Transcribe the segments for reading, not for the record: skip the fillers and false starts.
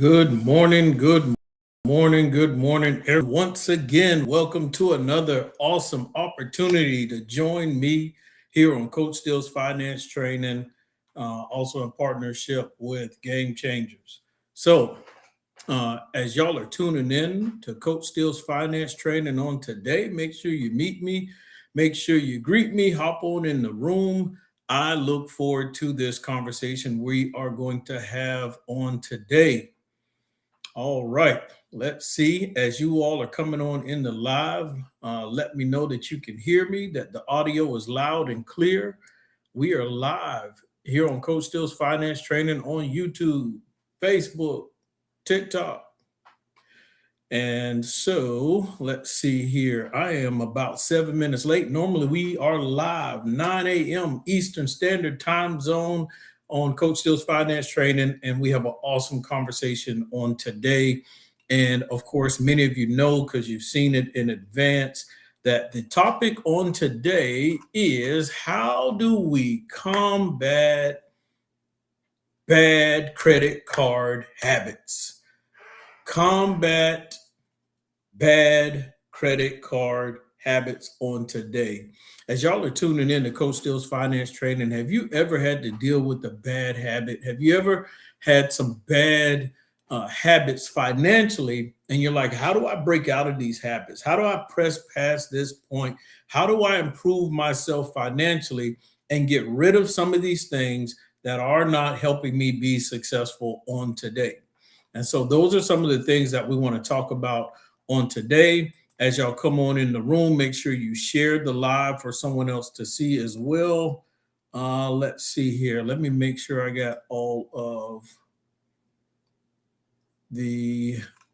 Good morning, good morning. Once again, welcome to another awesome opportunity to join me here on Coach Steele's Finance Training, also in partnership with Game Changers. As y'all are tuning in to Coach Steele's Finance Training on today, make sure you meet me, make sure you greet me, hop on in the room. I look forward to this conversation we are going to have on today. All right. Let's see. As you all are coming on in the live, let me know that you can hear me, that the audio is loud and clear. We are live here on Coach Steele's Finance Training on YouTube, Facebook, TikTok. And so let's see here. I am about 7 minutes late. Normally we are live 9 a.m. Eastern Standard Time Zone on Coach Steele's Finance Training, and we have an awesome conversation on today. And of course, many of you know because you've seen it in advance that the topic on today is how do we combat bad credit card habits? Combat bad credit card habits on today. As y'all are tuning in to Coach Steele's Finance Training, have you ever had to deal with a bad habit? Have you ever had some bad habits financially? And you're like, how do I break out of these habits? How do I press past this point? How do I improve myself financially and get rid of some of these things that are not helping me be successful on today? And so those are some of the things that we want to talk about on today. As y'all come on in the room, make sure you share the live for someone else to see as well. Let's see here. Let me make sure I got all of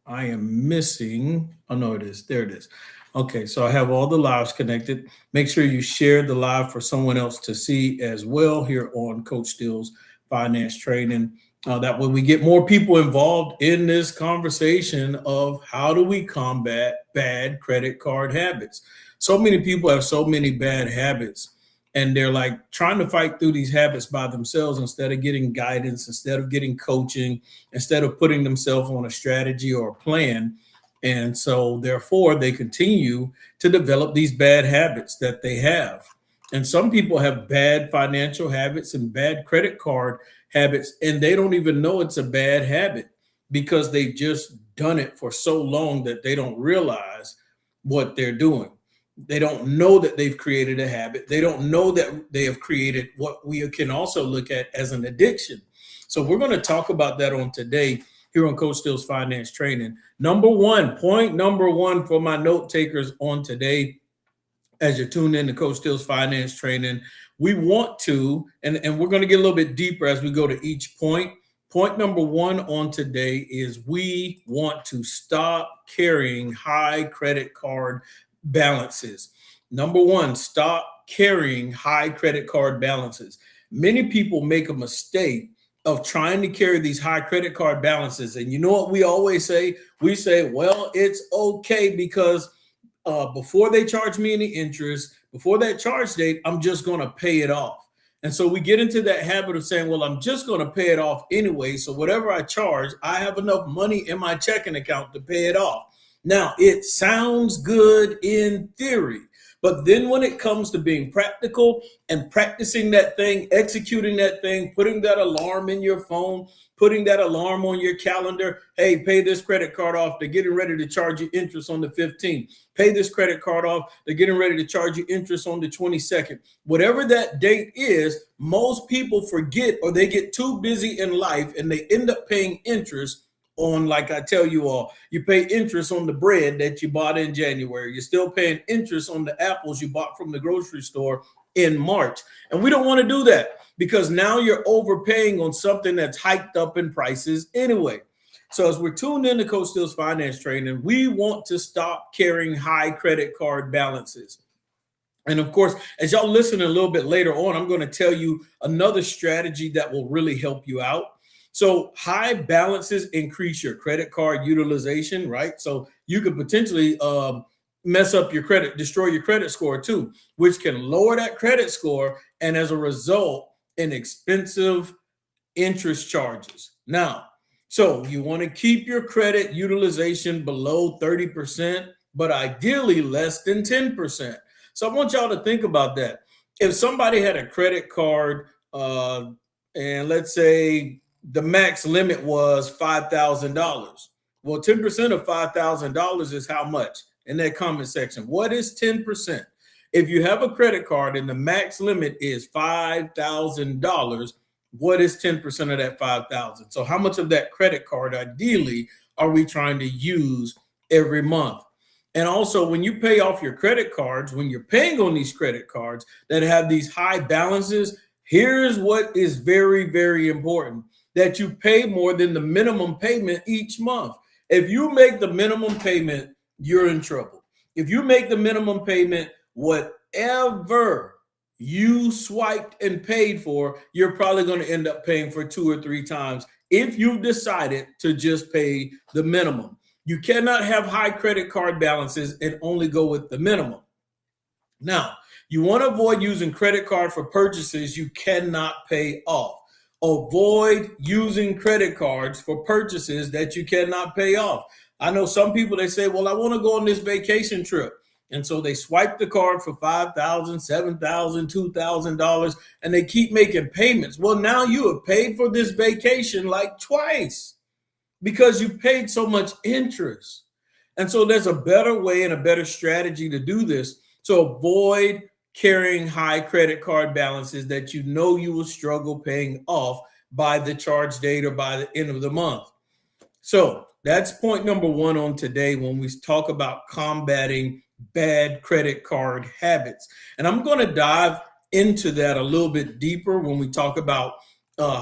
I am missing. Oh, no, it is. There it is. Okay, so I have all the lives connected. Make sure you share the live for someone else to see as well here on Coach Steele's Finance Training. That way we get more people involved in this conversation of how do we combat bad credit card habits. So many people have so many bad habits, and they're like trying to fight through these habits by themselves instead of getting guidance, instead of getting coaching, instead of putting themselves on a strategy or a plan. And so therefore they continue to develop these bad habits that they have. And some people have bad financial habits and bad credit card habits, and they don't even know it's a bad habit because they've just done it for so long that they don't realize what they're doing. They don't know that they've created a habit. They don't know that they have created what we can also look at as an addiction. So we're going to talk about that on today here on Coach Steele's Finance Training. Point number one for my note takers on today, as you're tuned in to Coach Steele's Finance Training, we want to, and we're going to get a little bit deeper as we go to each point. Point number one on today is we want to stop carrying high credit card balances. Number one, stop carrying high credit card balances. Many people make a mistake of trying to carry these high credit card balances. And you know what we always say? We say, well, it's okay because before they charge me any interest, before that charge date, I'm just going to pay it off. And so we get into that habit of saying, well, I'm just going to pay it off anyway. So whatever I charge, I have enough money in my checking account to pay it off. Now, it sounds good in theory, but then when it comes to being practical and practicing that thing, executing that thing, putting that alarm in your phone, putting that alarm on your calendar, hey, pay this credit card off. They're getting ready to charge you interest on the 15th. Pay this credit card off. They're getting ready to charge you interest on the 22nd. Whatever that date is, most people forget or they get too busy in life and they end up paying interest on, like I tell you all, you pay interest on the bread that you bought in January. You're still paying interest on the apples you bought from the grocery store in March. And we don't want to do that because now you're overpaying on something that's hiked up in prices anyway. So as we're tuned into Coach Steele's Finance Training, we want to stop carrying high credit card balances. And of course, as y'all listen a little bit later on, I'm going to tell you another strategy that will really help you out. So high balances increase your credit card utilization, right? So you could potentially mess up your credit, destroy your credit score too, which can lower that credit score. And as a result, in expensive interest charges. Now, So you want to keep your credit utilization below 30%, but ideally less than 10%. So I want y'all to think about that. If somebody had a credit card, and let's say the max limit was $5,000, well, 10% of $5,000 is how much? In that comment section, what is 10%? If you have a credit card and the max limit is $5,000, what is 10% of that 5,000? So how much of that credit card ideally are we trying to use every month? And also, when you pay off your credit cards, when you're paying on these credit cards that have these high balances, here's what is very, very important: that you pay more than the minimum payment each month. If you make the minimum payment, you're in trouble. If you make the minimum payment, whatever you swiped and paid for, you're probably going to end up paying for 2 or 3 times if you've decided to just pay the minimum. You cannot have high credit card balances and only go with the minimum. Now, you want to avoid using credit card for purchases you cannot pay off. Avoid using credit cards for purchases that you cannot pay off. I know some people, they say, well, I want to go on this vacation trip. And so they swipe the card for $5,000, $7,000, $2,000, and they keep making payments. Well, now you have paid for this vacation like twice because you paid so much interest. And so there's a better way and a better strategy to do this. So avoid carrying high credit card balances that you know you will struggle paying off by the charge date or by the end of the month. So that's point number one on today when we talk about combating bad credit card habits. And I'm going to dive into that a little bit deeper when we talk about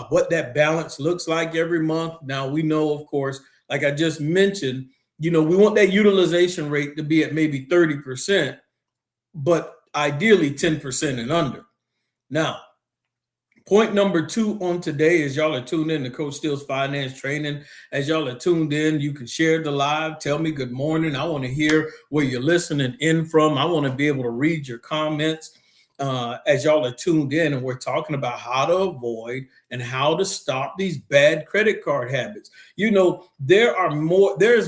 what that balance looks like every month. Now, we know, of course, like I just mentioned, we want that utilization rate to be at maybe 30%, but ideally 10% and under. Now, point number two on today, as y'all are tuned in to Coach Steele's Finance Training, as y'all are tuned in, you can share the live. Tell me good morning. I want to hear where you're listening in from. I want to be able to read your comments as y'all are tuned in. And we're talking about how to avoid and how to stop these bad credit card habits. There's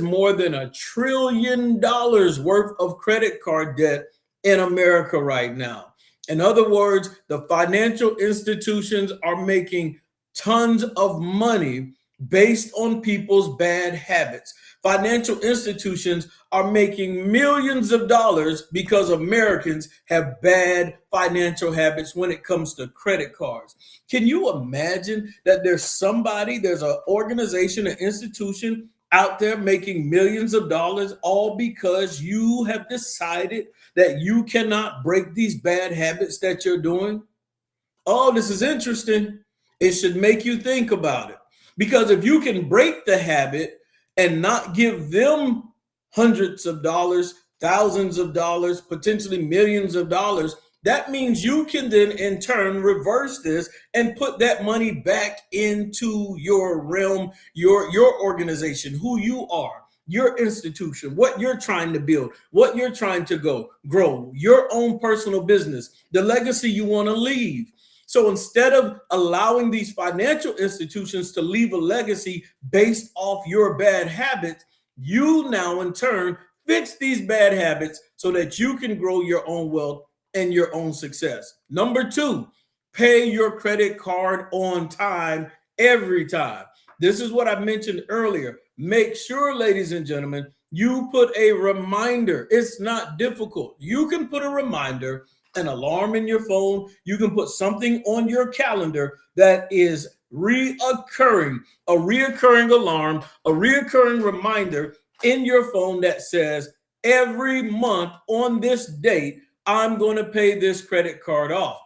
more than $1 trillion worth of credit card debt in America right now. In other words, the financial institutions are making tons of money based on people's bad habits. Financial institutions are making millions of dollars because Americans have bad financial habits when it comes to credit cards. Can you imagine that there's an organization, an institution out there making millions of dollars all because you have decided that you cannot break these bad habits that you're doing? Oh, this is interesting. It should make you think about it. Because if you can break the habit and not give them hundreds of dollars, thousands of dollars, potentially millions of dollars, that means you can then in turn reverse this and put that money back into your realm, your organization, who you are, your institution, what you're trying to build, what you're trying to grow, your own personal business, the legacy you want to leave. So instead of allowing these financial institutions to leave a legacy based off your bad habits, you now in turn fix these bad habits so that you can grow your own wealth and your own success. Number two, pay your credit card on time every time. This is what I mentioned earlier. Make sure, ladies and gentlemen, you put a reminder. It's not difficult. You can put a reminder, an alarm in your phone. You can put something on your calendar that is a reoccurring alarm, a reoccurring reminder in your phone that says, every month on this date, I'm going to pay this credit card off.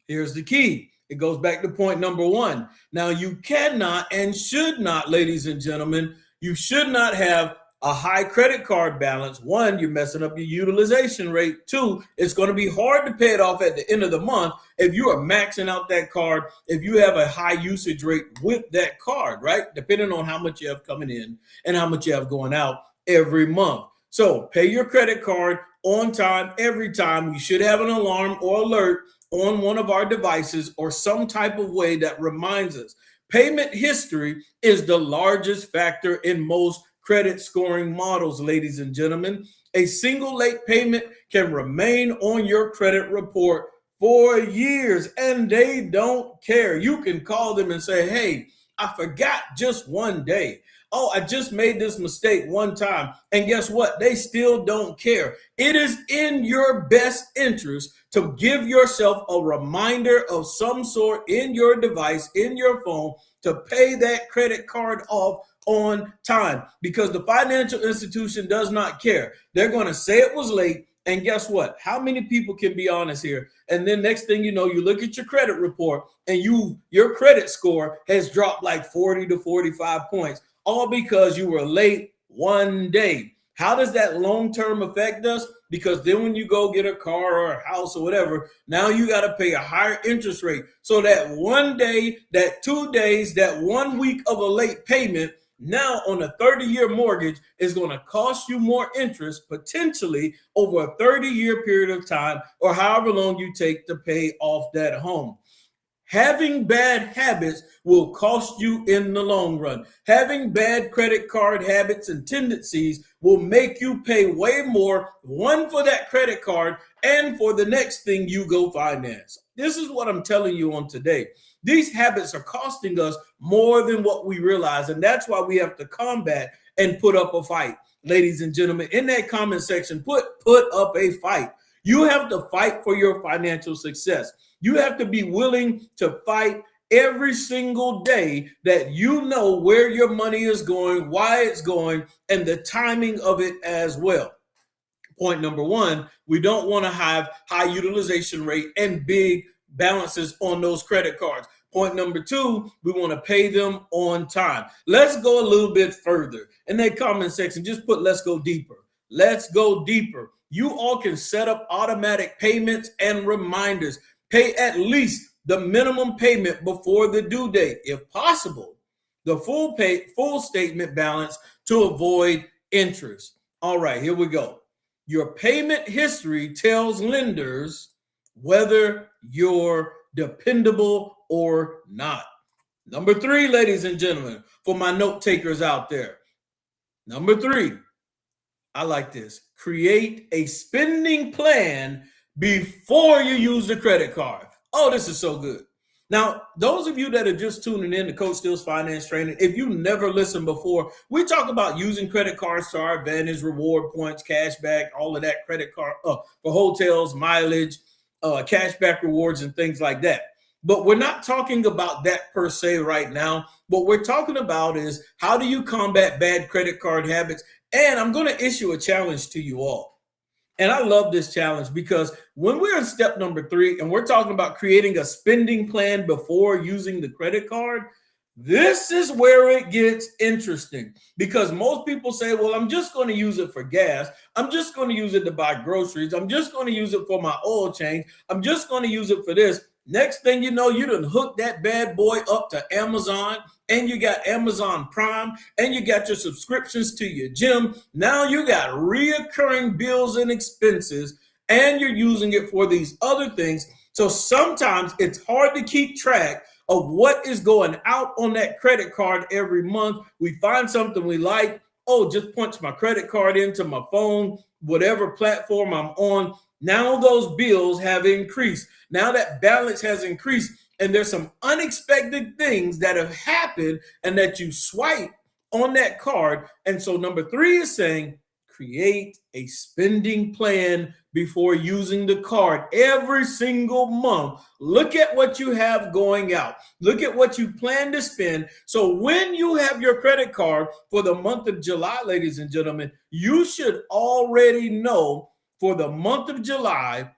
Here's the key. It goes back to point number one. Now, you cannot and should not, ladies and gentlemen, you should not have a high credit card balance. One, you're messing up your utilization rate. Two, it's going to be hard to pay it off at the end of the month if you are maxing out that card, if you have a high usage rate with that card, right? Depending on how much you have coming in and how much you have going out every month. So pay your credit card on time, every time. You should have an alarm or alert on one of our devices or some type of way that reminds us. Payment history is the largest factor in most credit scoring models, ladies and gentlemen. A single late payment can remain on your credit report for years and they don't care. You can call them and say, hey, I forgot just one day. Oh, I just made this mistake one time. And guess what? They still don't care. It is in your best interest to give yourself a reminder of some sort in your device, in your phone, to pay that credit card off on time, because the financial institution does not care. They're going to say it was late. And guess what? How many people can be honest here? And then next thing you know, you look at your credit report and your credit score has dropped like 40 to 45 points, all because you were late one day. How does that long-term affect us? Because then when you go get a car or a house or whatever, now you got to pay a higher interest rate. So that one day, that 2 days, that 1 week of a late payment, now on a 30-year mortgage is going to cost you more interest potentially over a 30-year period of time, or however long you take to pay off that home. Having bad habits will cost you in the long run. Having bad credit card habits and tendencies will make you pay way more, one, for that credit card and for the next thing you go finance. This is what I'm telling you on today. These habits are costing us more than what we realize, and that's why we have to combat and put up a fight. Ladies and gentlemen, in that comment section, put up a fight. You have to fight for your financial success. You have to be willing to fight every single day that you know where your money is going, why it's going, and the timing of it as well. Point number one, we don't want to have high utilization rate and big balances on those credit cards. Point number two, we want to pay them on time. Let's go a little bit further. In that comment section, just put let's go deeper. Let's go deeper. You all can set up automatic payments and reminders. Pay at least the minimum payment before the due date, if possible, the full statement balance to avoid interest. All right, here we go. Your payment history tells lenders whether you're dependable or not. Number three, ladies and gentlemen, for my note takers out there. Number three, I like this. Create a spending plan before you use the credit card. Oh, this is so good. Now, those of you that are just tuning in to Coach Steele's Finance Training, if you never listened before, we talk about using credit cards to our advantage, reward points, cash back, all of that credit card for hotels, mileage, cashback rewards, and things like that. But we're not talking about that per se right now. What we're talking about is how do you combat bad credit card habits? And I'm going to issue a challenge to you all. And I love this challenge because when we're in step number three and we're talking about creating a spending plan before using the credit card, this is where it gets interesting, because most people say, well, I'm just going to use it for gas. I'm just going to use it to buy groceries. I'm just going to use it for my oil change. I'm just going to use it for this. Next thing you know, you done hook that bad boy up to Amazon, and you got Amazon Prime, and you got your subscriptions to your gym. Now you got reoccurring bills and expenses, and you're using it for these other things. So sometimes it's hard to keep track of what is going out on that credit card every month. We find something we like. Oh, just punch my credit card into my phone, whatever platform I'm on. Now those bills have increased. Now that balance has increased, and there's some unexpected things that have happened and that you swipe on that card. And so number three is saying, create a spending plan before using the card every single month. Look at what you have going out. Look at what you plan to spend. So when you have your credit card for the month of July, ladies and gentlemen, you should already know for the month of July,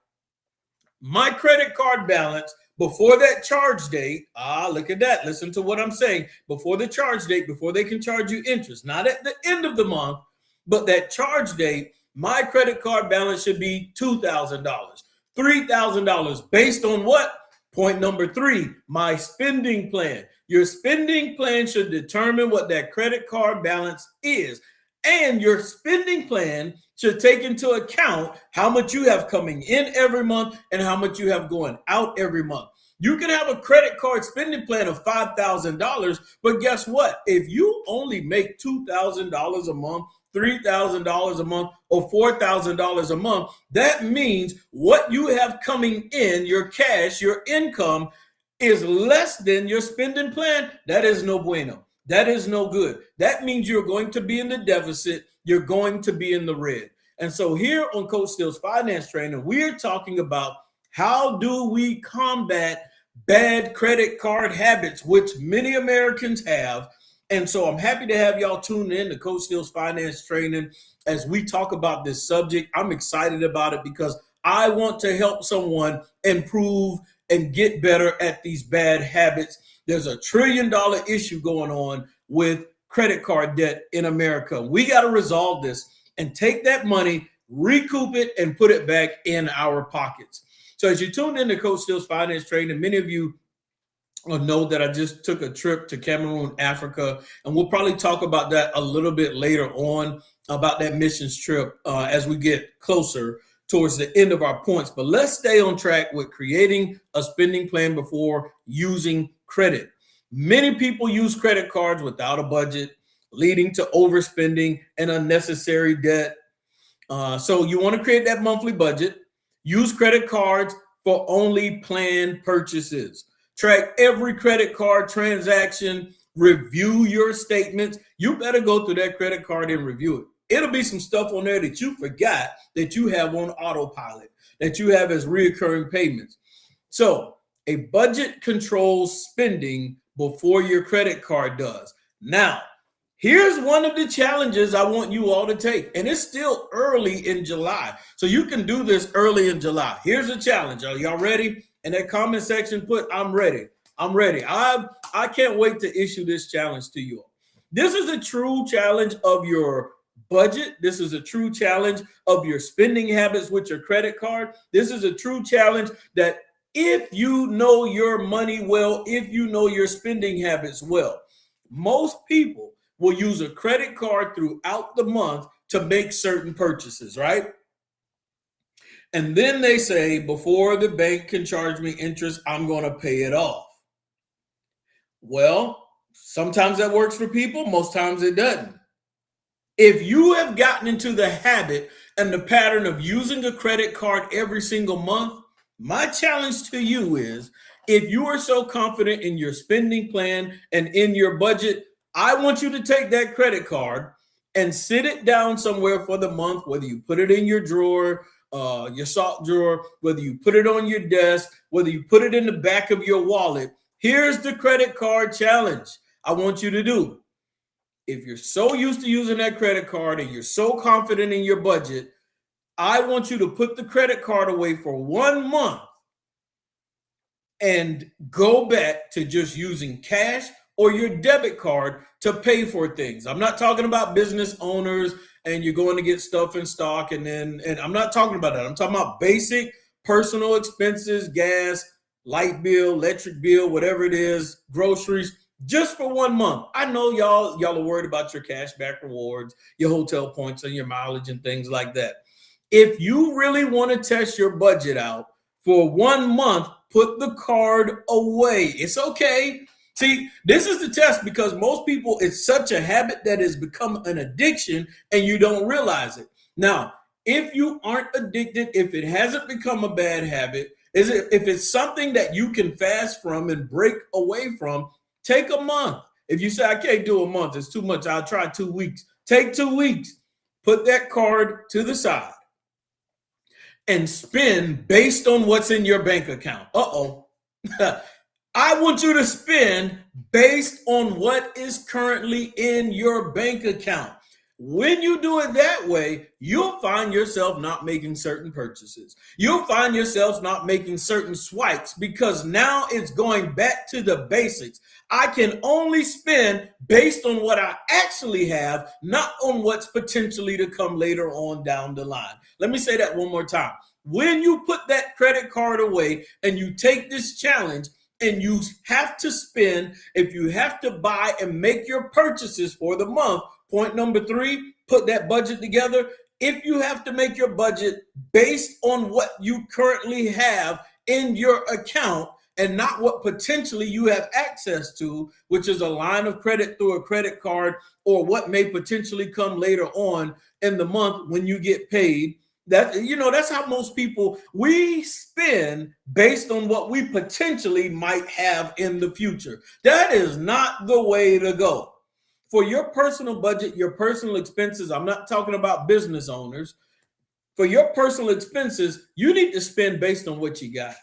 my credit card balance before that charge date. Look at that. Listen to what I'm saying. Before the charge date, before they can charge you interest, not at the end of the month, but that charge date, my credit card balance should be $2,000, $3,000 based on what? Point number three, my spending plan. Your spending plan should determine what that credit card balance is. And your spending plan should take into account how much you have coming in every month and how much you have going out every month. You can have a credit card spending plan of $5,000, but guess what? If you only make $2,000 a month, $3,000 a month, or $4,000 a month, that means what you have coming in, your cash, your income, is less than your spending plan. That is no bueno. That is no good. That means you're going to be in the deficit. You're going to be in the red. And so here on Coach Steele's Finance Training, we're talking about how do we combat bad credit card habits, which many Americans have. And so I'm happy to have y'all tune in to Coach Steele's Finance Training as we talk about this subject. I'm excited about it because I want to help someone improve and get better at these bad habits. There's a $1 trillion issue going on with credit card debt in America. We got to resolve this and take that money, recoup it, and put it back in our pockets. So as you tune in to Coach Steele's Finance Training, many of you know that I just took a trip to Cameroon, Africa, and we'll probably talk about that a little bit later on, about that missions trip as we get closer towards the end of our points. But let's stay on track with creating a spending plan before using credit. Many people use credit cards without a budget, leading to overspending and unnecessary debt. So you want to create that monthly budget. Use credit cards for only planned purchases. Track every credit card transaction. Review your statements. You better go through that credit card and review it. It'll be some stuff on there that you forgot that you have on autopilot, that you have as reoccurring payments. So a budget controls spending before your credit card does. Now, here's one of the challenges I want you all to take, and it's still early in July, so you can do this early in July. Here's a challenge. Are y'all ready? In that comment section, put I'm ready. I'm ready. I can't wait to issue this challenge to you all. This is a true challenge of your budget. This is a true challenge of your spending habits with your credit card. This is a true challenge that if you know your money well, if you know your spending habits well, most people will use a credit card throughout the month to make certain purchases, right? And then they say, before the bank can charge me interest, I'm going to pay it off. Well, sometimes that works for people. Most times it doesn't. If you have gotten into the habit and the pattern of using a credit card every single month, my challenge to you is, if you are so confident in your spending plan and in your budget, I want you to take that credit card and sit it down somewhere for the month, whether you put it in your drawer, your sock drawer, whether you put it on your desk, whether you put it in the back of your wallet. Here's the credit card challenge I want you to do. If you're so used to using that credit card and you're so confident in your budget, I want you to put the credit card away for 1 month and go back to just using cash or your debit card to pay for things. I'm not talking about business owners and you're going to get stuff in stock and I'm not talking about that. I'm talking about basic personal expenses, gas, light bill, electric bill, whatever it is, groceries, just for 1 month. I know y'all are worried about your cash back rewards, your hotel points and your mileage and things like that. If you really want to test your budget out for 1 month, put the card away. It's okay. See, this is the test because most people, it's such a habit that has become an addiction and you don't realize it. Now, if you aren't addicted, if it hasn't become a bad habit, if it's something that you can fast from and break away from, take a month. If you say, I can't do a month, it's too much, I'll try 2 weeks. Take 2 weeks. Put that card to the side and spend based on what's in your bank account. I want you to spend based on what is currently in your bank account. When you do it that way, you'll find yourself not making certain purchases. You'll find yourself not making certain swipes because now it's going back to the basics. I can only spend based on what I actually have, not on what's potentially to come later on down the line. Let me say that one more time. When you put that credit card away and you take this challenge, and you have to spend, if you have to buy and make your purchases for the month, point number 3, put that budget together. If you have to make your budget based on what you currently have in your account and not what potentially you have access to, which is a line of credit through a credit card or what may potentially come later on in the month when you get paid. That's how most people, we spend based on what we potentially might have in the future. That is not the way to go. For your personal budget, your personal expenses, I'm not talking about business owners. For your personal expenses, you need to spend based on what you got,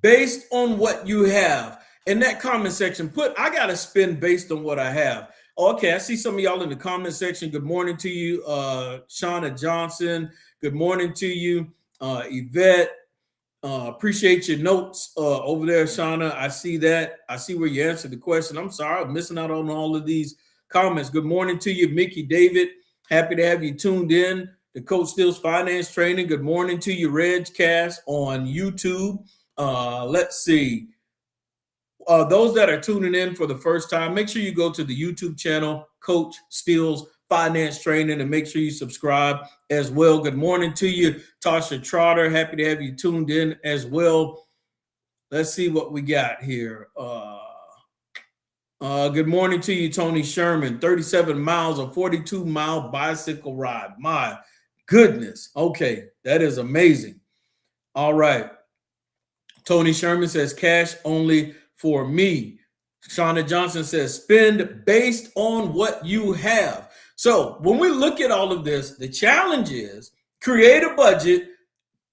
based on what you have. In that comment section, I got to spend based on what I have. Okay, I see some of y'all in the comment section. Good morning to you, Shauna Johnson. Good morning to you, Yvette. Appreciate your notes over there, Shauna. I see that. I see where you answered the question. I'm sorry, I'm missing out on all of these comments. Good morning to you, Mickey David. Happy to have you tuned in to Coach Steele's Finance Training. Good morning to you, Reg Cast on YouTube. Let's see. Those that are tuning in for the first time, make sure you go to the YouTube channel, Coach Steele's Finance Training, and make sure you subscribe as well. Good morning to you, Tasha Trotter. Happy to have you tuned in as well. Let's see what we got here. Good morning to you, Tony Sherman. 37 miles, a 42-mile bicycle ride. My goodness. Okay, that is amazing. All right. Tony Sherman says cash only for me. Shauna Johnson says spend based on what you have. So when we look at all of this, the challenge is create a budget,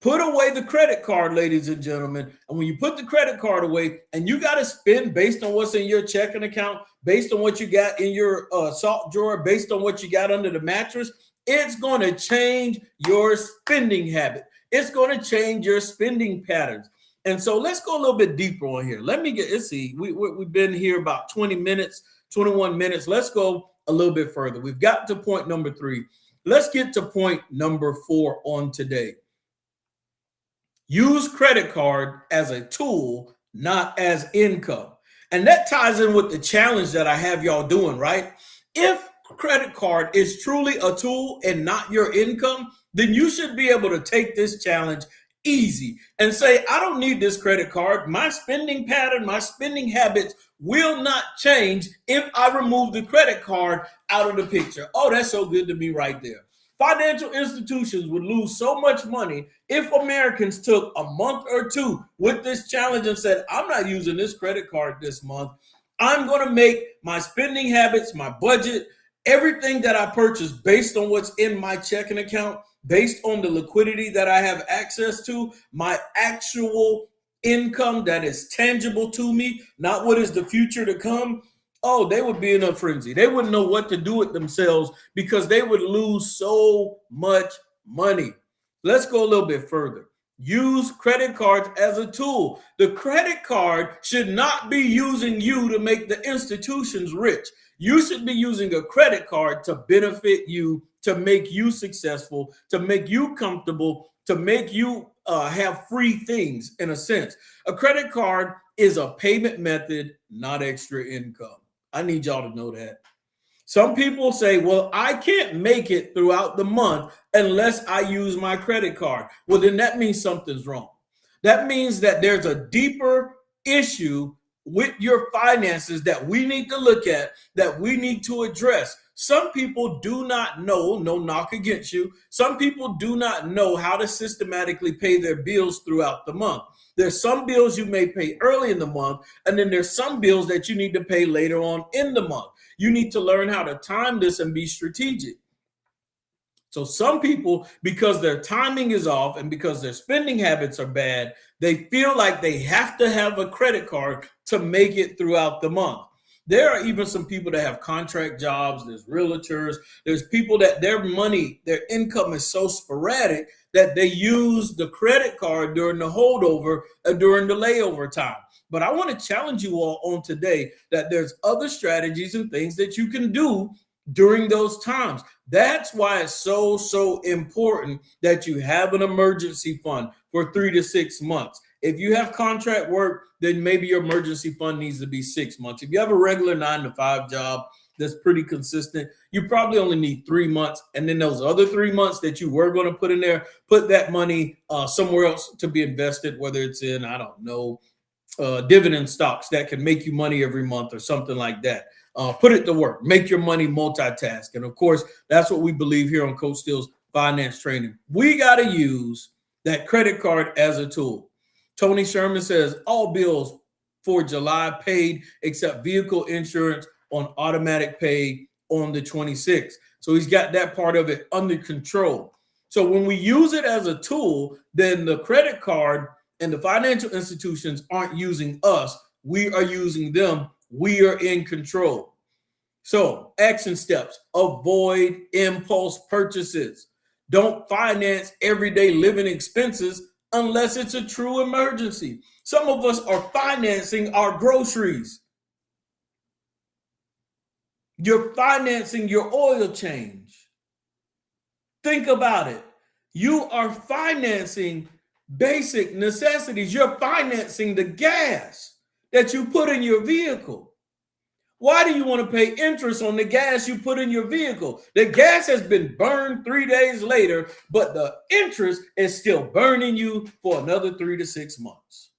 put away the credit card, ladies and gentlemen. And when you put the credit card away and you got to spend based on what's in your checking account, based on what you got in your salt drawer, based on what you got under the mattress, it's going to change your spending habit. It's going to change your spending patterns. And so let's go a little bit deeper on here. Let's see. We've been here about 20 minutes, 21 minutes. Let's go a little bit further. We've got to point number 3. Let's get to point number 4 on today. Use credit card as a tool, not as income. And that ties in with the challenge that I have y'all doing, right? If credit card is truly a tool and not your income, then you should be able to take this challenge easy and say, I don't need this credit card. My spending pattern, my spending habits will not change if I remove the credit card out of the picture. Oh, that's so good to me right there. Financial institutions would lose so much money if Americans took a month or 2 with this challenge and said, I'm not using this credit card this month. I'm going to make my spending habits, my budget, everything that I purchase based on what's in my checking account, based on the liquidity that I have access to, my actual income that is tangible to me, not what is the future to come. Oh, they would be in a frenzy. They wouldn't know what to do with themselves because they would lose so much money. Let's go a little bit further. Use credit cards as a tool. The credit card should not be using you to make the institutions rich. You should be using a credit card to benefit you, to make you successful, to make you comfortable, to make you have free things in a sense. A credit card is a payment method, not extra income. I need y'all to know that. Some people say, well, I can't make it throughout the month unless I use my credit card. Well, then that means something's wrong. That means that there's a deeper issue with your finances that we need to look at, that we need to address. Some people do not know, no knock against you. Some people do not know how to systematically pay their bills throughout the month. There's some bills you may pay early in the month, and then there's some bills that you need to pay later on in the month. You need to learn how to time this and be strategic. So some people, because their timing is off and because their spending habits are bad, they feel like they have to have a credit card to make it throughout the month. There are even some people that have contract jobs. There's realtors. There's people that their money, their income is so sporadic that they use the credit card during the holdover or during the layover time. But I want to challenge you all on today that there's other strategies and things that you can do during those times. That's why it's so important that you have an emergency fund for 3 to 6 months. If you have contract work, then maybe your emergency fund needs to be 6 months. If you have a regular 9 to 5 job, that's pretty consistent. You probably only need 3 months. And then those other 3 months that you were going to put in there, put that money somewhere else to be invested, whether it's in, I don't know, dividend stocks that can make you money every month or something like that. Put it to work, make your money multitask. And of course, that's what we believe here on Coach Steele's Finance Training. We got to use that credit card as a tool. Tony Sherman says all bills for July paid except vehicle insurance on automatic pay on the 26th. So he's got that part of it under control. So when we use it as a tool, then the credit card and the financial institutions aren't using us. We are using them. We are in control. So action steps: avoid impulse purchases. Don't finance everyday living expenses unless it's a true emergency. Some of us are financing our groceries. You're financing your oil change. Think about it. You are financing basic necessities. You're financing the gas that you put in your vehicle. Why do you want to pay interest on the gas you put in your vehicle? The gas has been burned 3 days later, but the interest is still burning you for another 3 to 6 months.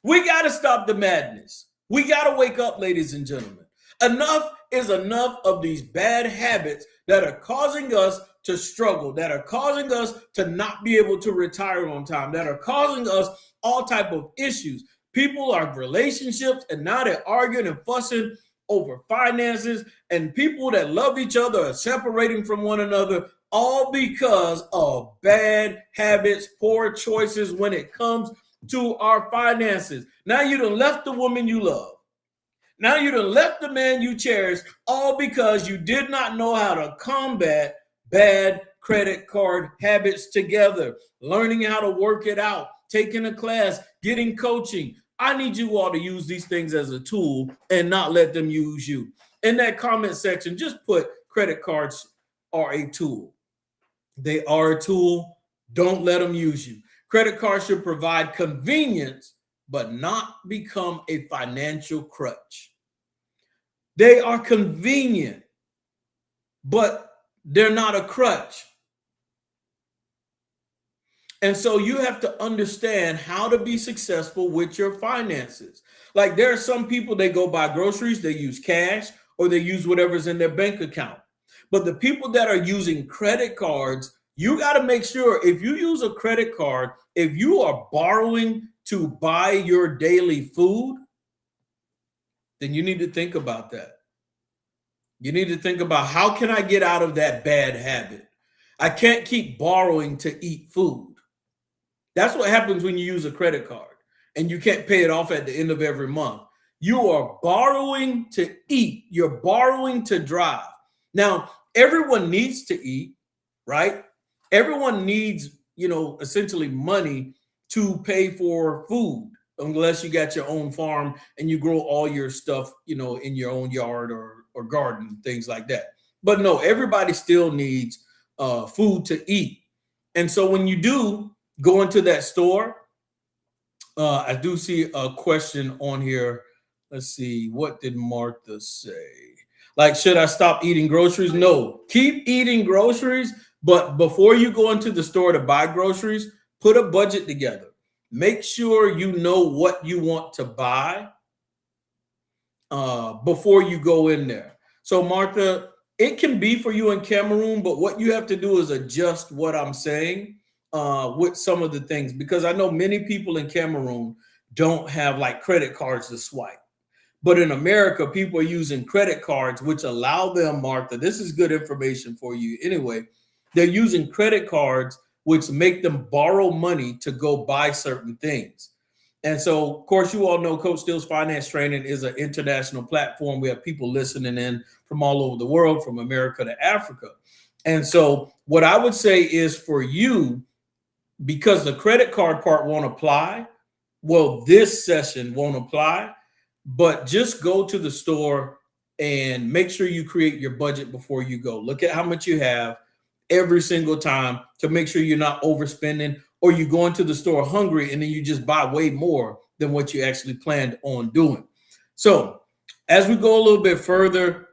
We got to stop the madness. We got to wake up, ladies and gentlemen. Enough is enough of these bad habits that are causing us to struggle, that are causing us to not be able to retire on time, that are causing us all type of issues. People are in relationships and now they're arguing and fussing over finances, and people that love each other are separating from one another, all because of bad habits, poor choices when it comes to our finances. Now you done left the woman you love. Now you done left the man you cherish, all because you did not know how to combat bad credit card habits together, learning how to work it out, taking a class, getting coaching. I need you all to use these things as a tool and not let them use you. In that comment section, just put credit cards are a tool. They are a tool. Don't let them use you. Credit cards should provide convenience, but not become a financial crutch. They are convenient, but they're not a crutch. And so you have to understand how to be successful with your finances. Like there are some people, they go buy groceries, they use cash, or they use whatever's in their bank account. But the people that are using credit cards, you got to make sure if you use a credit card, if you are borrowing to buy your daily food, then you need to think about that. You need to think about, how can I get out of that bad habit? I can't keep borrowing to eat food. That's what happens when you use a credit card and you can't pay it off at the end of every month. You are borrowing to eat. You're borrowing to drive. Now, everyone needs to eat, right? Everyone needs, essentially money to pay for food, unless you got your own farm and you grow all your stuff, in your own yard or garden, things like that. But no, everybody still needs food to eat. And so when you do go into that store, I do see a question on here. Let's see. What did Martha say? Like, should I stop eating groceries? No, keep eating groceries. But before you go into the store to buy groceries, put a budget together. Make sure you know what you want to buy before you go in there. So, Martha, it can be for you in Cameroon, but what you have to do is adjust what I'm saying with some of the things, because I know many people in Cameroon don't have like credit cards to swipe. But in America, people are using credit cards, which allow them, Martha, this is good information for you anyway. They're using credit cards, which make them borrow money to go buy certain things. And so, of course, you all know Coach Steele's Finance Training is an international platform. We have people listening in from all over the world, from America to Africa. And so what I would say is for you, because the credit card part won't apply, well, this session won't apply, but just go to the store and make sure you create your budget before you go. Look at how much you have every single time to make sure you're not overspending, or you go into the store hungry and then you just buy way more than what you actually planned on doing. So as we go a little bit further,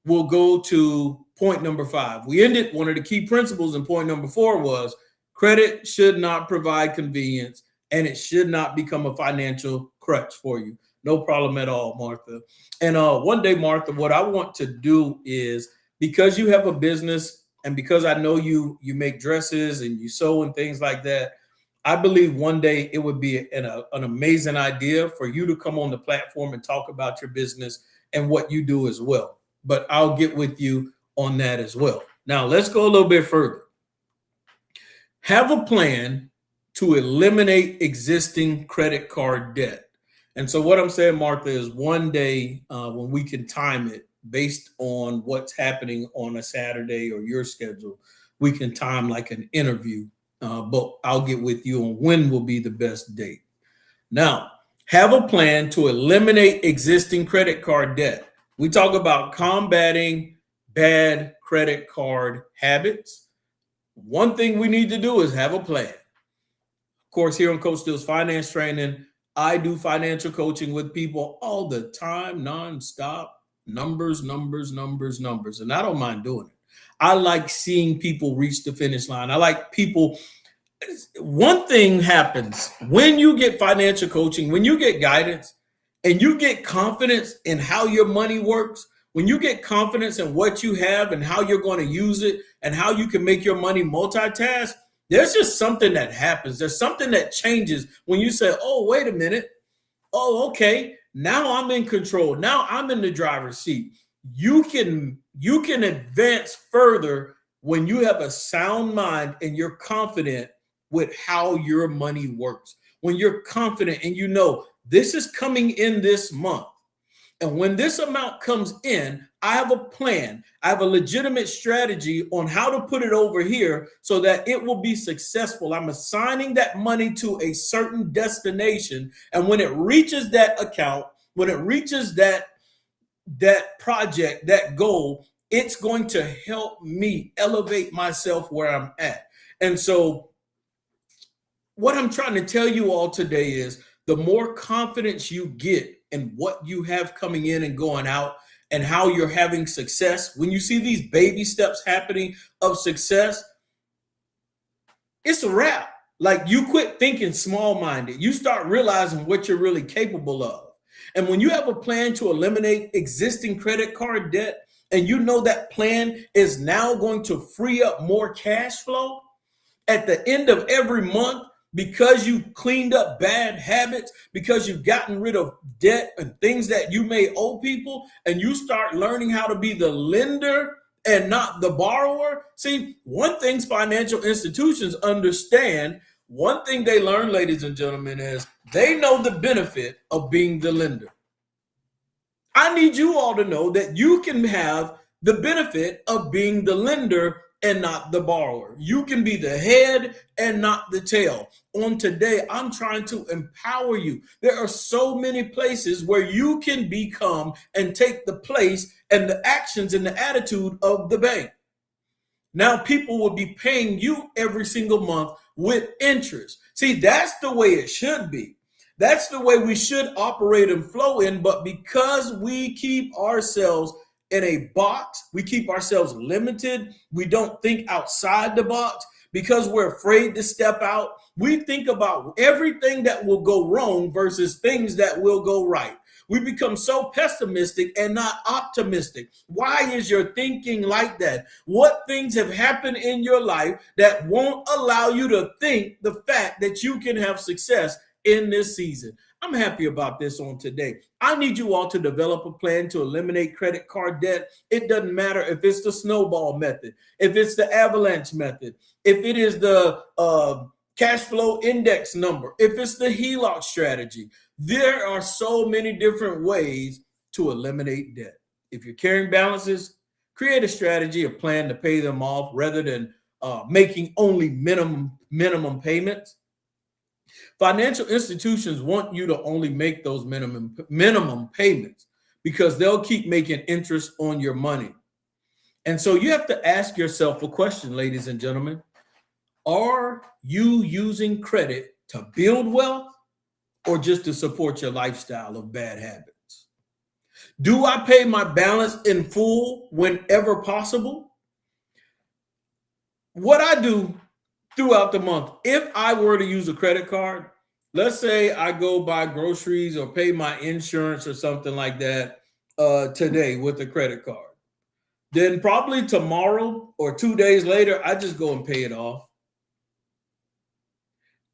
we'll go to point number 5. We ended one of the key principles in point number 4 was credit should not provide convenience and it should not become a financial crutch for you. No problem at all, Martha. And one day, Martha, what I want to do is, because you have a business and because I know you make dresses and you sew and things like that, I believe one day it would be an amazing idea for you to come on the platform and talk about your business and what you do as well. But I'll get with you on that as well. Now, let's go a little bit further. Have a plan to eliminate existing credit card debt. And so what I'm saying, Martha, is one day when we can time it based on what's happening on a Saturday or your schedule, we can time like an interview. But I'll get with you on when will be the best date. Now, have a plan to eliminate existing credit card debt. We talk about combating bad credit card habits. One thing we need to do is have a plan. Of course, here on Coach Steele's Finance Training, I do financial coaching with people all the time, nonstop, numbers, numbers, numbers, numbers. And I don't mind doing it. I like seeing people reach the finish line. I like people. One thing happens when you get financial coaching, when you get guidance and you get confidence in how your money works, when you get confidence in what you have and how you're going to use it and how you can make your money multitask, there's just something that happens. There's something that changes when you say, oh, wait a minute. Oh, okay. Now I'm in control. Now I'm in the driver's seat. You can advance further when you have a sound mind and you're confident with how your money works. When you're confident and you know this is coming in this month. And when this amount comes in, I have a plan. I have a legitimate strategy on how to put it over here so that it will be successful. I'm assigning that money to a certain destination. And when it reaches that account, when it reaches that project, that goal, it's going to help me elevate myself where I'm at. And so what I'm trying to tell you all today is the more confidence you get in what you have coming in and going out and how you're having success, when you see these baby steps happening of success, it's a wrap. Like, you quit thinking small-minded. You start realizing what you're really capable of. And when you have a plan to eliminate existing credit card debt, and you know that plan is now going to free up more cash flow at the end of every month, because you've cleaned up bad habits, because you've gotten rid of debt and things that you may owe people, and you start learning how to be the lender and not the borrower. See, one thing financial institutions understand, one thing they learn, ladies and gentlemen, is they know the benefit of being the lender. I need you all to know that you can have the benefit of being the lender and not the borrower. You can be the head and not the tail. On today, I'm trying to empower you. There are so many places where you can become and take the place and the actions and the attitude of the bank. Now people will be paying you every single month with interest. See, that's the way it should be. That's the way we should operate and flow in. But because we keep ourselves in a box, we keep ourselves limited, we don't think outside the box, because we're afraid to step out, we think about everything that will go wrong versus things that will go right. We become so pessimistic and not optimistic. Why is your thinking like that? What things have happened in your life that won't allow you to think the fact that you can have success in this season? I'm happy about this on today. I need you all to develop a plan to eliminate credit card debt. It doesn't matter if it's the snowball method, if it's the avalanche method, if it is the cash flow index number, if it's the HELOC strategy. There are so many different ways to eliminate debt. If you're carrying balances, create a strategy, a plan to pay them off rather than making only minimum payments. Financial institutions want you to only make those minimum payments because they'll keep making interest on your money. And so you have to ask yourself a question, ladies and gentlemen. Are you using credit to build wealth or just to support your lifestyle of bad habits? Do I pay my balance in full whenever possible? What I do throughout the month, if I were to use a credit card, let's say I go buy groceries or pay my insurance or something like that today with a credit card, then probably tomorrow or 2 days later, I just go and pay it off.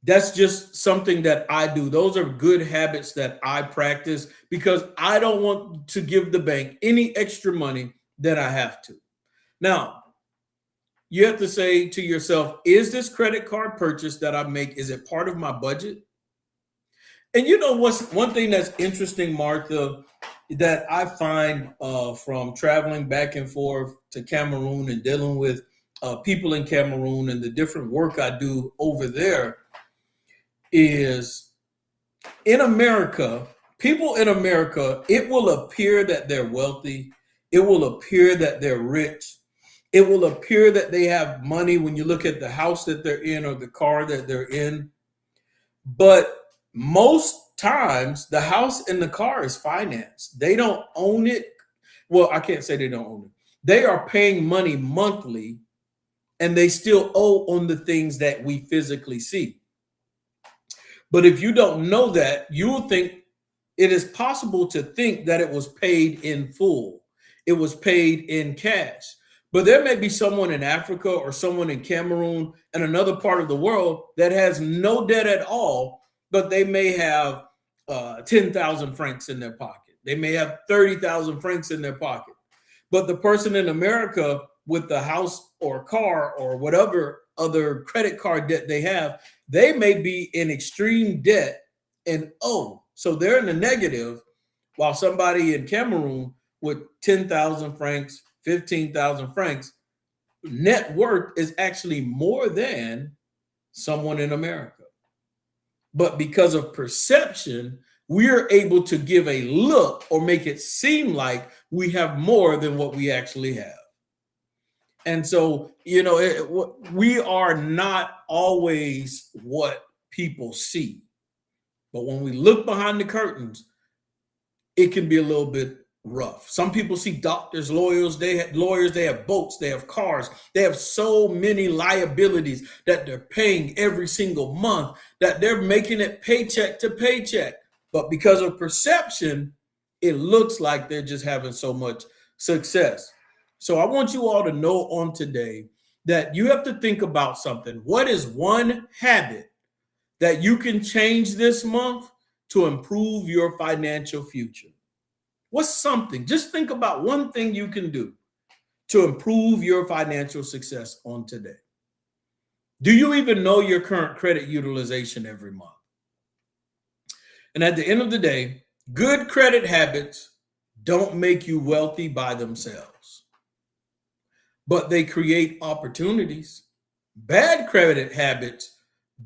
That's just something that I do. Those are good habits that I practice because I don't want to give the bank any extra money than I have to. Now, you have to say to yourself, is this credit card purchase that I make, is it part of my budget? And you know what's one thing that's interesting, Martha, that I find from traveling back and forth to Cameroon and dealing with people in Cameroon and the different work I do over there is in America, people in America, it will appear that they're wealthy. It will appear that they're rich. It will appear that they have money when you look at the house that they're in or the car that they're in. But most times, the house and the car is financed. They don't own it. Well, I can't say they don't own it. They are paying money monthly and they still owe on the things that we physically see. But if you don't know that, you will think it is possible to think that it was paid in full. It was paid in cash. But there may be someone in Africa or someone in Cameroon and another part of the world that has no debt at all, but they may have 10,000 francs in their pocket. They may have 30,000 francs in their pocket. But the person in America with the house or car or whatever other credit card debt they have, they may be in extreme debt and so they're in the negative, while somebody in Cameroon with 10,000 francs, 15,000 francs, net worth is actually more than someone in America. But because of perception, we're able to give a look or make it seem like we have more than what we actually have. And so, we are not always what people see. But when we look behind the curtains, it can be a little bit rough. Some people see doctors, lawyers, they have boats, they have cars, they have so many liabilities that they're paying every single month that they're making it paycheck to paycheck. But because of perception, it looks like they're just having so much success. So I want you all to know on today that you have to think about something. What is one habit that you can change this month to improve your financial future? What's something? Just think about one thing you can do to improve your financial success on today. Do you even know your current credit utilization every month? And at the end of the day, good credit habits don't make you wealthy by themselves, but they create opportunities. Bad credit habits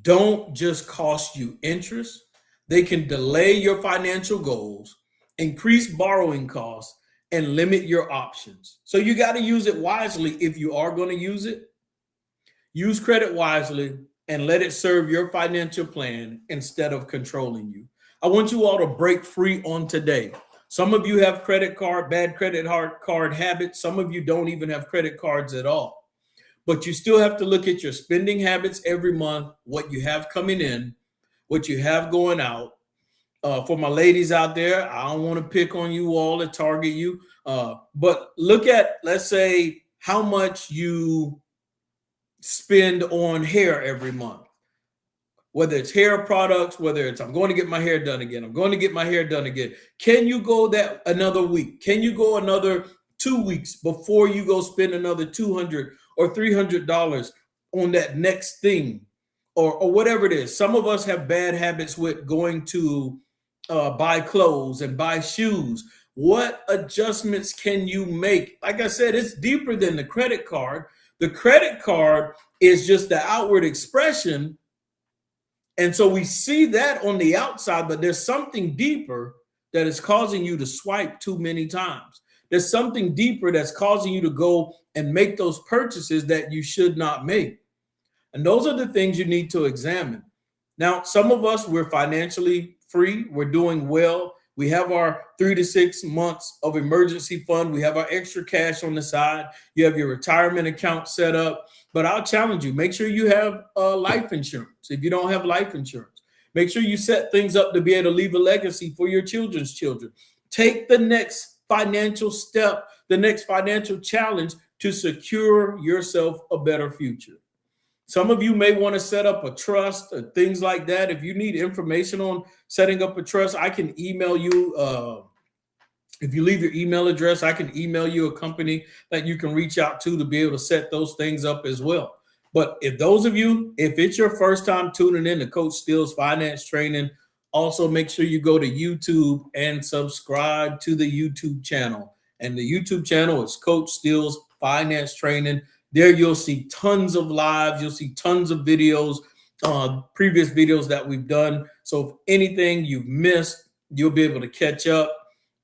don't just cost you interest, they can delay your financial goals, increase borrowing costs, and limit your options. So you got to use it wisely if you are going to use it. Use credit wisely and let it serve your financial plan instead of controlling you. I want you all to break free on today. Some of you have bad credit card habits. Some of you don't even have credit cards at all. But you still have to look at your spending habits every month, what you have coming in, what you have going out. For my ladies out there, I don't want to pick on you all or target you, but look at, let's say, how much you spend on hair every month. Whether it's hair products, whether it's I'm going to get my hair done again, I'm going to get my hair done again. Can you go that another week? Can you go another 2 weeks before you go spend another $200 or $300 on that next thing or whatever it is? Some of us have bad habits with going to buy clothes and buy shoes. What adjustments can you make? Like I said, it's deeper than the credit card. The credit card is just the outward expression. And so we see that on the outside, but there's something deeper that is causing you to swipe too many times. There's something deeper that's causing you to go and make those purchases that you should not make. And those are the things you need to examine. Now, some of us, we're financially free. We're doing well. We have our 3 to 6 months of emergency fund. We have our extra cash on the side. You have your retirement account set up. But I'll challenge you, make sure you have life insurance. If you don't have life insurance, make sure you set things up to be able to leave a legacy for your children's children. Take the next financial step, the next financial challenge to secure yourself a better future. Some of you may want to set up a trust or things like that. If you need information on setting up a trust, I can email you. If you leave your email address, I can email you a company that you can reach out to be able to set those things up as well. But if those of you, if it's your first time tuning in to Coach Steele's Finance Training, also make sure you go to YouTube and subscribe to the YouTube channel. And the YouTube channel is Coach Steele's Finance Training. There you'll see tons of lives. You'll see tons of videos, previous videos that we've done. So if anything you've missed, you'll be able to catch up.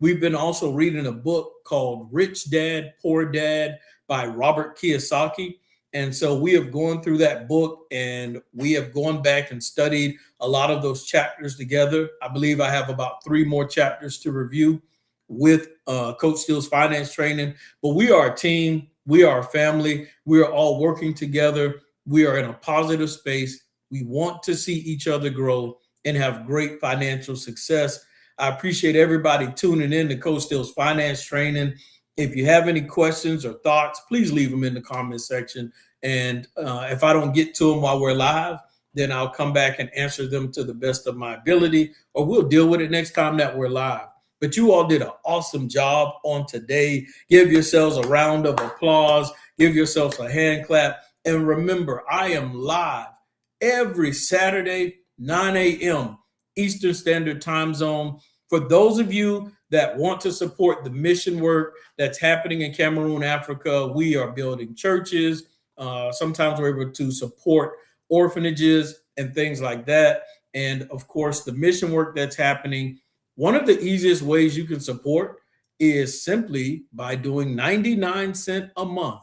We've been also reading a book called Rich Dad, Poor Dad by Robert Kiyosaki. And so we have gone through that book and we have gone back and studied a lot of those chapters together. I believe I have about 3 more chapters to review with Coach Steele's Finance Training. But we are a team. We are a family. We are all working together. We are in a positive space. We want to see each other grow and have great financial success. I appreciate everybody tuning in to Coach Steele's Finance Training. If you have any questions or thoughts, please leave them in the comment section. And if I don't get to them while we're live, then I'll come back and answer them to the best of my ability, or we'll deal with it next time that we're live. But you all did an awesome job on today. Give yourselves a round of applause. Give yourselves a hand clap. And remember, I am live every Saturday, 9 a.m. Eastern Standard Time Zone. For those of you that want to support the mission work that's happening in Cameroon, Africa, we are building churches. Sometimes we're able to support orphanages and things like that. And of course, the mission work that's happening, one of the easiest ways you can support is simply by doing 99 cents a month.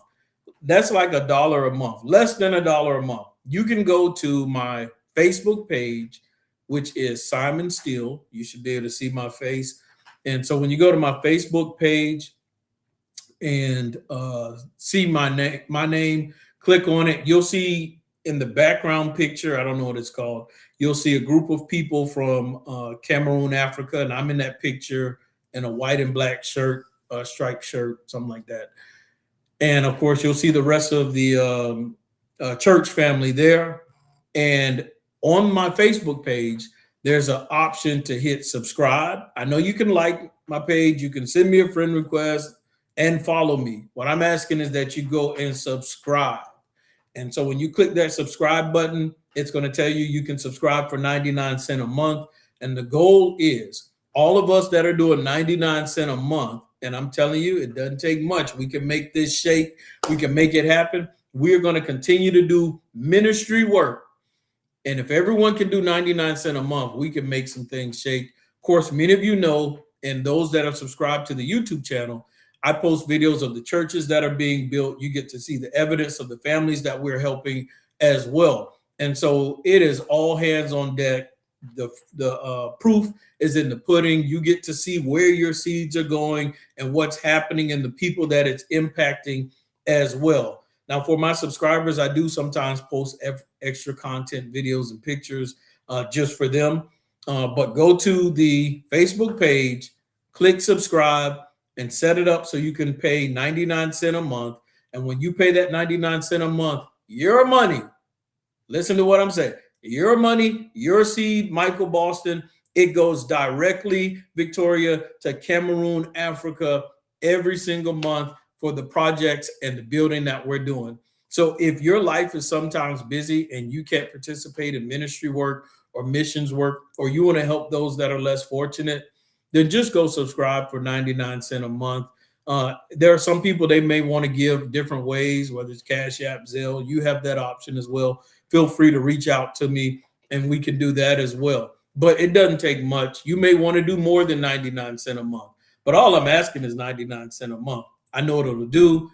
That's like $1 a month, less than $1 a month. You can go to my Facebook page, which is Simon Steele. You should be able to see my face. And so when you go to my Facebook page and see my name, click on it. You'll see in the background picture, I don't know what it's called, you'll see a group of people from Cameroon, Africa, and I'm in that picture in a white and black shirt, striped shirt, something like that. And of course, you'll see the rest of the church family there. And on my Facebook page, there's an option to hit subscribe. I know you can like my page. You can send me a friend request and follow me. What I'm asking is that you go and subscribe. And so when you click that subscribe button, it's going to tell you you can subscribe for 99 cents a month. And the goal is all of us that are doing 99 cents a month, and I'm telling you, it doesn't take much. We can make this shake. We can make it happen. We're going to continue to do ministry work. And if everyone can do 99 cents a month, we can make some things shake. Of course, many of you know, and those that have subscribed to the YouTube channel, I post videos of the churches that are being built. You get to see the evidence of the families that we're helping as well. And so it is all hands on deck. The proof is in the pudding. You get to see where your seeds are going and what's happening and the people that it's impacting as well. Now, for my subscribers, I do sometimes post extra content, videos, and pictures just for them. But go to the Facebook page, click subscribe, and set it up so you can pay 99 cents a month. And when you pay that 99 cents a month, your money, listen to what I'm saying, your money, your seed, Michael Boston, it goes directly, Victoria, to Cameroon, Africa, every single month for the projects and the building that we're doing. So if your life is sometimes busy and you can't participate in ministry work or missions work, or you want to help those that are less fortunate, then just go subscribe for 99 cents a month. There are some people, they may want to give different ways, whether it's Cash App, Zelle. You have that option as well. Feel free to reach out to me and we can do that as well. But it doesn't take much. You may want to do more than 99 cents a month, but all I'm asking is 99 cents a month. I know what it'll do.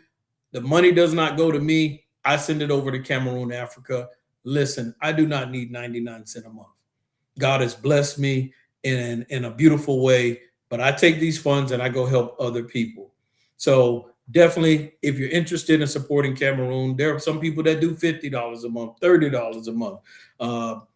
The money does not go to me. I send it over to Cameroon, Africa. Listen, I do not need 99 cents a month. God has blessed me in a beautiful way. but I take these funds and I go help other people. So definitely, if you're interested in supporting Cameroon, there are some people that do $50 a month, $30 a month.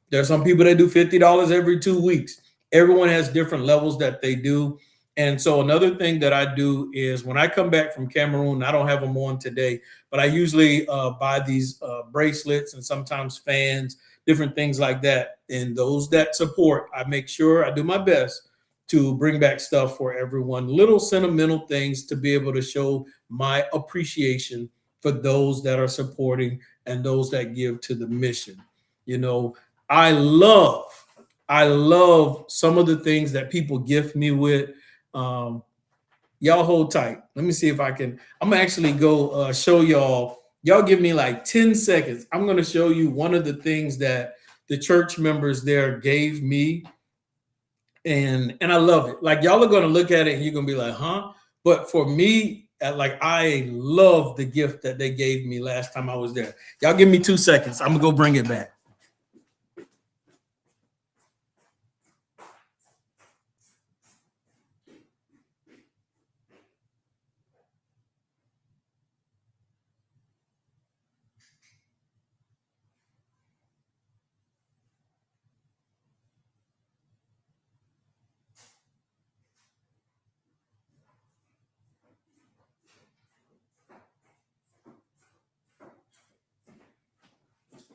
There are some people that do $50 every 2 weeks. Everyone has different levels that they do. And so another thing that I do is when I come back from Cameroon, I don't have them on today, but I usually buy these bracelets and sometimes fans, different things like that. And those that support, I make sure I do my best to bring back stuff for everyone, little sentimental things to be able to show my appreciation for those that are supporting and those that give to the mission. You know, I love, I love some of the things that people gift me with. Um, y'all hold tight. Let me see if I can. I'm gonna actually go show y'all. Y'all give me like 10 seconds. I'm gonna show you one of the things that the church members there gave me, and I love it. Like y'all are gonna look at it and you're gonna be like, huh? But for me, like I love the gift that they gave me last time I was there. Y'all give me 2 seconds. I'm gonna go bring it back.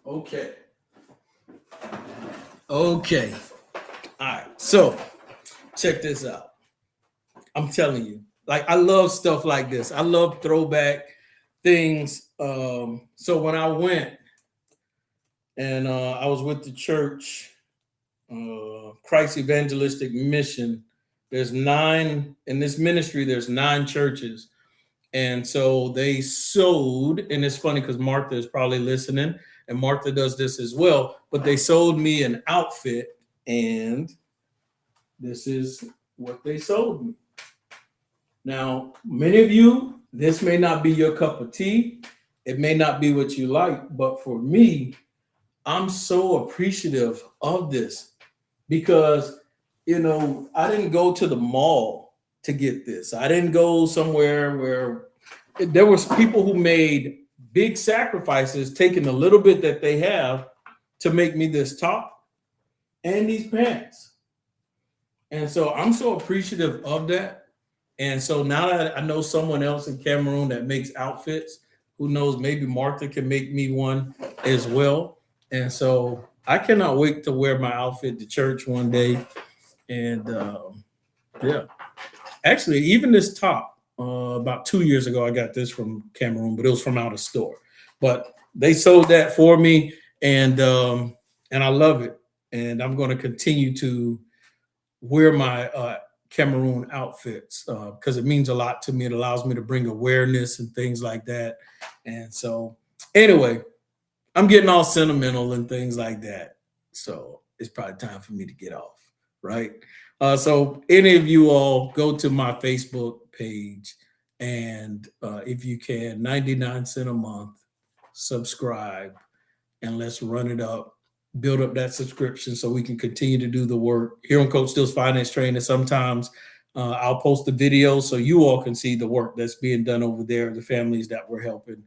Okay. Okay. All right. So check this out. I'm telling you, like I love stuff like this. I love throwback things. So when I went and I was with the church, Christ Evangelistic Mission. There's 9 in this ministry. There's 9 churches, and so they sold. And it's funny because Martha is probably listening, and Martha does this as well. But they sold me an outfit, and this is what they sold me. Now, many of you, this may not be your cup of tea. It may not be what you like, but for me, I'm so appreciative of this because, I didn't go to the mall to get this. I didn't go somewhere where there was people who made big sacrifices, taking a little bit that they have to make me this top and these pants. And so I'm so appreciative of that. And so now that I know someone else in Cameroon that makes outfits, who knows, maybe Martha can make me one as well. And so I cannot wait to wear my outfit to church one day. And yeah, actually, even this top, about 2 years ago, I got this from Cameroon, but it was from out of store. But they sold that for me, and I love it. And I'm going to continue to wear my Cameroon outfits because it means a lot to me. It allows me to bring awareness and things like that. And so, anyway, I'm getting all sentimental and things like that. So it's probably time for me to get off, right? So any of you all go to my Facebook page and if you can, 99 cents a month, subscribe, and let's run it up, build up that subscription so we can continue to do the work here on Coach Still's Finance Training. Sometimes I'll post the video so you all can see the work that's being done over there, the families that we're helping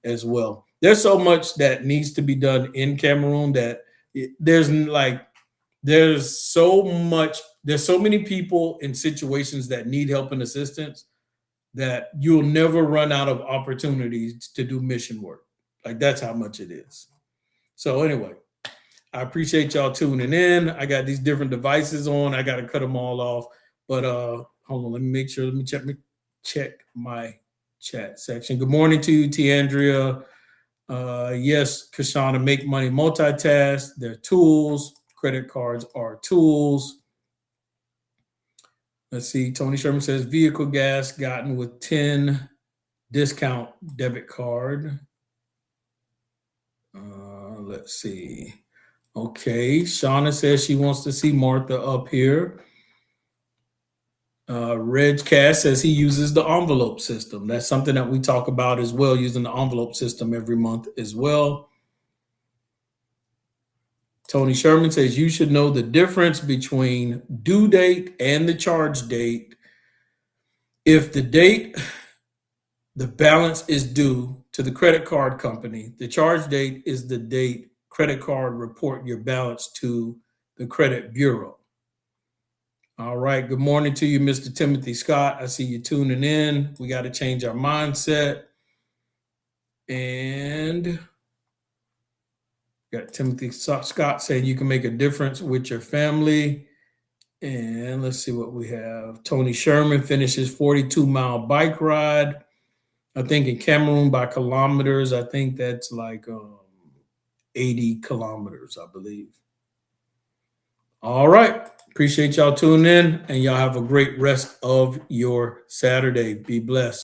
as well. There's so much that needs to be done in Cameroon that there's so much, there's so many people in situations that need help and assistance that you'll never run out of opportunities to do mission work. Like that's how much it is. So anyway, I appreciate y'all tuning in. I got these different devices on. I got to cut them all off. But hold on, let me make sure. Let me check my chat section. Good morning to you, T. Andrea. Yes, Kashana, make money multitask. They're tools. Credit cards are tools. Let's see. Tony Sherman says vehicle gas gotten with 10 discount debit card. Let's see. Okay. Shauna says she wants to see Martha up here. Reg Cass says he uses the envelope system. That's something that we talk about as well, using the envelope system every month as well. Tony Sherman says you should know the difference between due date and the charge date. If the date the balance is due to the credit card company, the charge date is the date credit card report your balance to the credit bureau. All right. Good morning to you, Mr. Timothy Scott. I see you tuning in. We got to change our mindset. And got Timothy Scott saying you can make a difference with your family. And let's see what we have. Tony Sherman finishes 42-mile bike ride. I think in Cameroon by kilometers, I think that's like 80 kilometers, I believe. All right. Appreciate y'all tuning in, and y'all have a great rest of your Saturday. Be blessed.